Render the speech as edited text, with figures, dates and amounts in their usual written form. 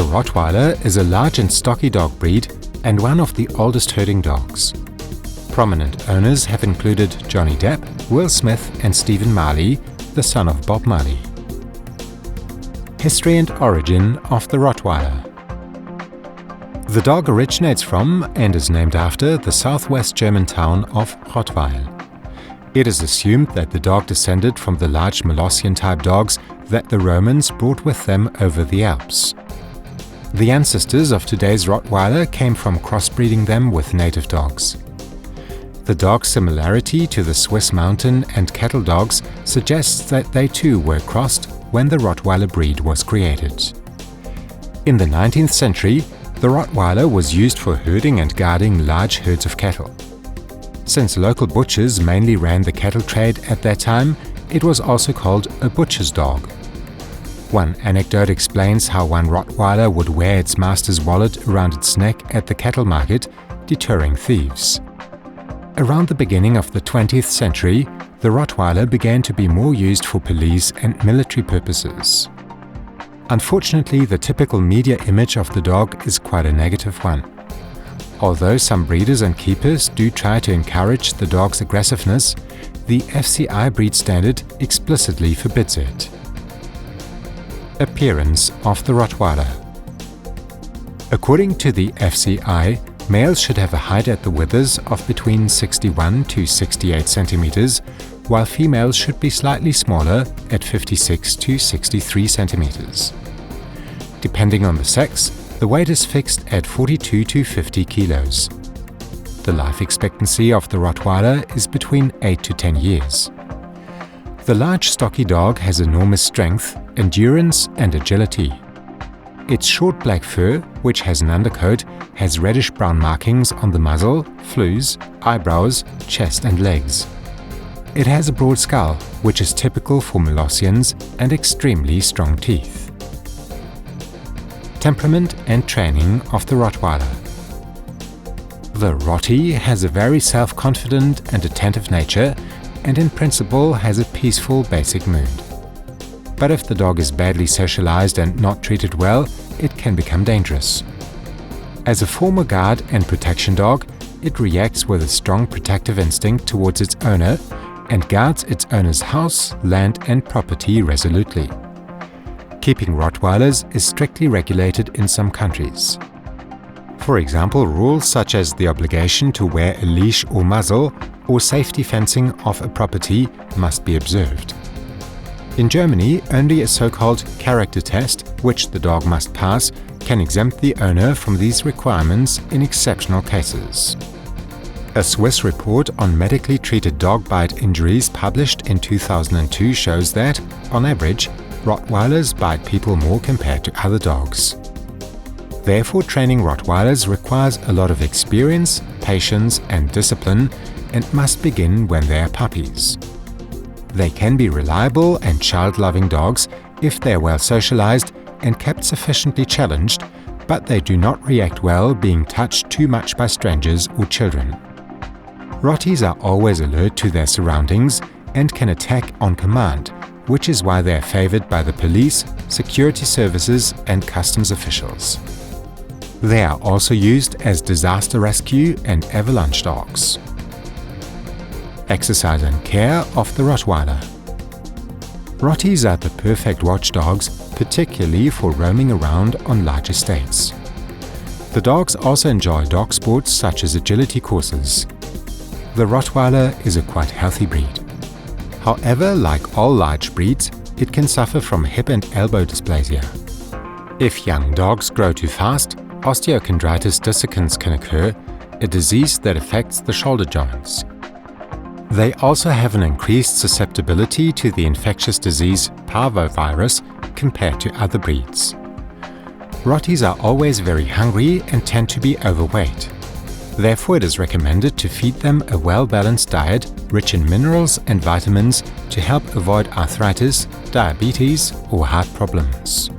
Rottweiler is a large and stocky dog breed and one of the oldest herding dogs. Prominent owners have included Johnny Depp, Will Smith and Stephen Marley, the son of Bob Marley. History and origin of the Rottweiler. The dog originates from and is named after the southwest German town of Rottweil. It is assumed that the dog descended from the large Molossian-type dogs that the Romans brought with them over the Alps. The ancestors of today's Rottweiler came from crossbreeding them with native dogs. The dog's similarity to the Swiss mountain and cattle dogs suggests that they too were crossed when the Rottweiler breed was created. In the 19th century, the Rottweiler was used for herding and guarding large herds of cattle. Since local butchers mainly ran the cattle trade at that time, it was also called a butcher's dog. One anecdote explains how one Rottweiler would wear its master's wallet around its neck at the cattle market, deterring thieves. Around the beginning of the 20th century, the Rottweiler began to be more used for police and military purposes. Unfortunately, the typical media image of the dog is quite a negative one. Although some breeders and keepers do try to encourage the dog's aggressiveness, the FCI breed standard explicitly forbids it. Appearance of the Rottweiler. According to the FCI, males should have a height at the withers of between 61 to 68 centimeters, while females should be slightly smaller at 56 to 63 centimeters. Depending on the sex, the weight is fixed at 42 to 50 kilos. The life expectancy of the Rottweiler is between 8 to 10 years. The large stocky dog has enormous strength, endurance and agility. Its short black fur, which has an undercoat, has reddish-brown markings on the muzzle, flews, eyebrows, chest and legs. It has a broad skull, which is typical for Molossians, and extremely strong teeth. Temperament and training of the Rottweiler. The Rottie has a very self-confident and attentive nature, and in principle has a peaceful basic mood. But if the dog is badly socialized and not treated well, it can become dangerous. As a former guard and protection dog, it reacts with a strong protective instinct towards its owner and guards its owner's house, land and property resolutely. Keeping Rottweilers is strictly regulated in some countries. For example, rules such as the obligation to wear a leash or muzzle or safety fencing of a property must be observed. In Germany, only a so-called character test, which the dog must pass, can exempt the owner from these requirements in exceptional cases. A Swiss report on medically treated dog bite injuries published in 2002 shows that, on average, Rottweilers bite people more compared to other dogs. Therefore, training Rottweilers requires a lot of experience, patience and discipline, and must begin when they are puppies. They can be reliable and child-loving dogs if they are well socialized and kept sufficiently challenged, but they do not react well being touched too much by strangers or children. Rotties are always alert to their surroundings and can attack on command, which is why they are favored by the police, security services and customs officials. They are also used as disaster rescue and avalanche dogs. Exercise and care of the Rottweiler. Rotties are the perfect watchdogs, particularly for roaming around on large estates. The dogs also enjoy dog sports such as agility courses. The Rottweiler is a quite healthy breed. However, like all large breeds, it can suffer from hip and elbow dysplasia. If young dogs grow too fast, osteochondritis dissecans can occur, a disease that affects the shoulder joints. They also have an increased susceptibility to the infectious disease parvovirus compared to other breeds. Rotties are always very hungry and tend to be overweight. Therefore, it is recommended to feed them a well-balanced diet rich in minerals and vitamins to help avoid arthritis, diabetes or heart problems.